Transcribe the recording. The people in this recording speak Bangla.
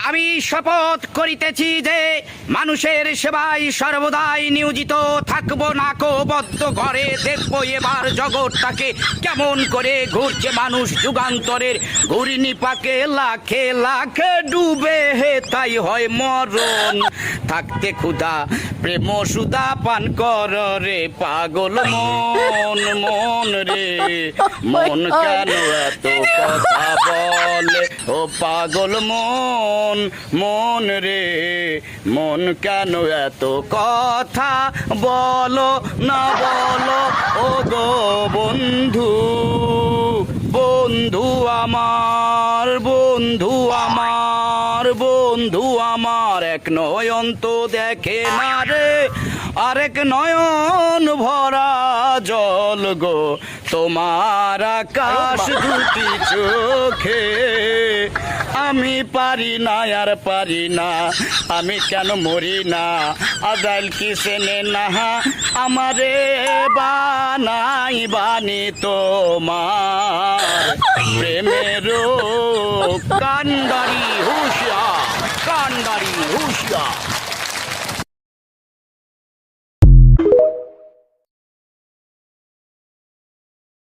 আমি শপথ করিতেছি যে মানুষের সেবায় সর্বদাই নিয়োজিত থাকব। নাকো বদ্ধ ঘরে দেখব এবার জগৎটাকে কেমন করে ঘুরছে মানুষ যুগান্তরের ঘূর্ণিপাকে লাখে লাখে ডুবে হে তাই হয় মরণ। থাকতে ক্ষুধা প্রেম সুধা পান কর রে পাগল মন। মন রে মন কেন এত কথা বলে ও পাগল মন। মন রে মন কেন এত কথা বলো না বলো ও গো বন্ধু। বন্ধু আমার বন্ধু আমার বন্ধু আমার এক নয়ন তো দেখে না রে আরেক নয়ন ভরা জল গো তোমার আকাশ দুটি চোখে। আমি পারি না আর পারি না আমি কেন মরি না আজাইল কি সেনে না আমারে বানাই বানি তোমার প্রেমেরও কান্ডারি হুঁশিয়ার কান্ডারি হুঁশিয়ার।